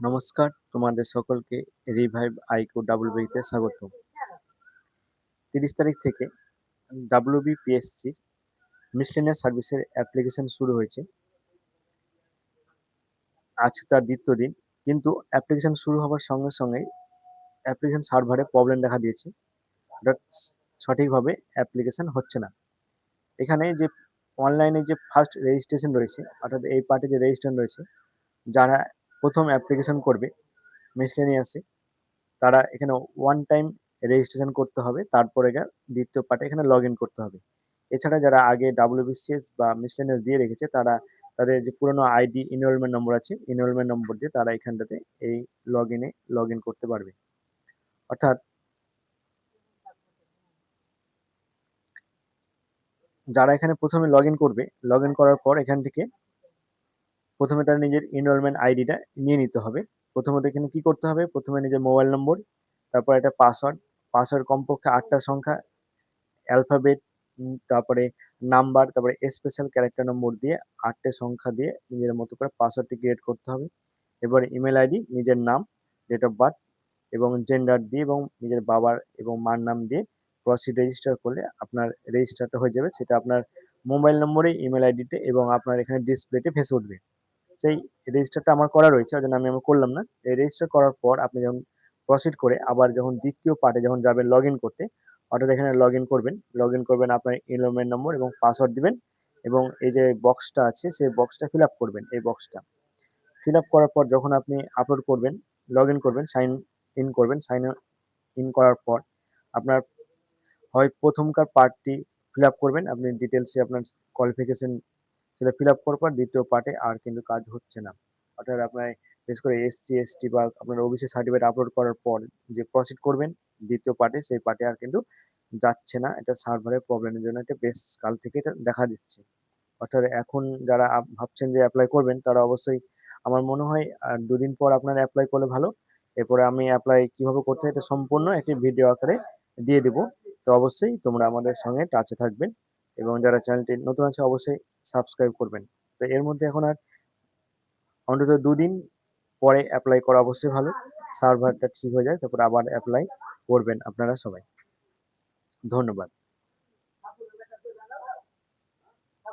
নমস্কার, তোমাদের সকলকে রিভাইভ আইকিউ ডাব্লিউবিতে স্বাগত। 30 তারিখ থেকে ডাব্লিউবিপিএসসি মিসলেনিয়াস সার্ভিসের অ্যাপ্লিকেশন শুরু হয়েছে। আজ তার দ্বিতীয় দিন, কিন্তু অ্যাপ্লিকেশন শুরু হওয়ার সঙ্গে সঙ্গেই অ্যাপ্লিকেশন সার্ভারে প্রবলেম দেখা দিয়েছে। অর্থাৎ সঠিকভাবে অ্যাপ্লিকেশন হচ্ছে না। এখানে যে অনলাইনে যে ফার্স্ট রেজিস্ট্রেশন রয়েছে, অর্থাৎ এই পার্টে যে রেজিস্ট্রেশন রয়েছে, যারা প্রথম অ্যাপ্লিকেশন করবে মিসলেনিয়াসে, তারা এখানে ওয়ান টাইম রেজিস্ট্রেশন করতে হবে, তারপরে দ্বিতীয় পার্টে এখানে লগ ইন করতে হবে। এছাড়া যারা আগে ডাব্লিউবিসিএস বা মিসলেনিয়াস দিয়ে রেখেছে, তারা তাদের যে পুরোনো আইডি ইনরোলমেন্ট নম্বর আছে, ইনরোলমেন্ট নম্বর দিয়ে তারা এখানটাতে এই লগ ইন করতে পারবে। অর্থাৎ যারা এখানে প্রথমে লগ ইন করবে, লগ ইন করার পর এখান থেকে প্রথমে তার নিজের ইনরোলমেন্ট আইডিটা নিয়ে নিতে হবে। প্রথমত এখানে কি করতে হবে, প্রথমে নিজের মোবাইল নম্বর, তারপর একটা পাসওয়ার্ড কমপক্ষে 8টা সংখ্যা, অ্যালফাবেট, তারপরে নাম্বার, তারপরে স্পেশাল ক্যারেক্টার নম্বর দিয়ে 8টে সংখ্যা দিয়ে নিজের মতো করে পাসওয়ার্ডটি ক্রিয়েট করতে হবে। এবার ইমেল আইডি, নিজের নাম, ডেট অফ বার্থ এবং জেন্ডার দিয়ে এবং নিজের বাবার এবং মার নাম দিয়ে প্রসিড রেজিস্টার করলে আপনার রেজিস্টারটা হয়ে যাবে। সেটা আপনার মোবাইল নম্বরে, ইমেল আইডিতে এবং আপনার এখানে ডিসপ্লেতে ভেসে উঠবে। সেই রেজিস্টারটা আমার করা রয়েছে, ওই জন্য আমি করলাম না। এই রেজিস্টার করার পর আপনি যখন প্রসিড করে আবার যখন দ্বিতীয় পার্টে যখন যাবেন লগ ইন করতে, অর্থাৎ এখানে লগ ইন করবেন, আপনার ইনরোলমেন্ট নম্বর এবং পাসওয়ার্ড দিবেন এবং এই যে বক্সটা আছে সেই বক্সটা ফিল আপ করবেন। এই বক্সটা ফিল আপ করার পর যখন আপনি আপলোড করবেন, লগ ইন করবেন, সাইন ইন করার পর আপনার হয় প্রথমকার পার্টটি ফিল আপ করবেন, আপনি ডিটেলসে আপনার কোয়ালিফিকেশন সেটা ফিল আপ করার পর দ্বিতীয় পার্টে আর কিন্তু কাজ হচ্ছে না। অর্থাৎ আপনার বিশেষ করে এসসি এসটি বা আপনার ওবিসি সার্টিফিকেট আপলোড করার পর যে প্রসিড করবেন দ্বিতীয় পার্টে, সেই পার্টে আর কিন্তু যাচ্ছে না। এটা সার্ভারের প্রবলেমের জন্য এটা বেশ কাল থেকে এটা দেখা দিচ্ছে। অর্থাৎ এখন যারা ভাবছেন যে অ্যাপ্লাই করবেন, তারা অবশ্যই, আমার মনে হয় আর 2 দিন পর আপনারা অ্যাপ্লাই করলে ভালো। এরপরে আমি অ্যাপ্লাই কিভাবে করতে হয় এটা সম্পূর্ণ একটি ভিডিও আকারে দিয়ে দেবো। তো অবশ্যই তোমরা আমাদের সঙ্গে টাচে থাকবেন এবং যারা চ্যানেলটি নতুন আছে অবশ্যই সাবস্ক্রাইব করবেন। তো এর মধ্যে এখন আর অন্তত 2 দিন পরে অ্যাপ্লাই করা অবশ্যই ভালো। সার্ভারটা ঠিক হয়ে যায়, তারপর আবার অ্যাপ্লাই করবেন আপনারা সবাই। ধন্যবাদ।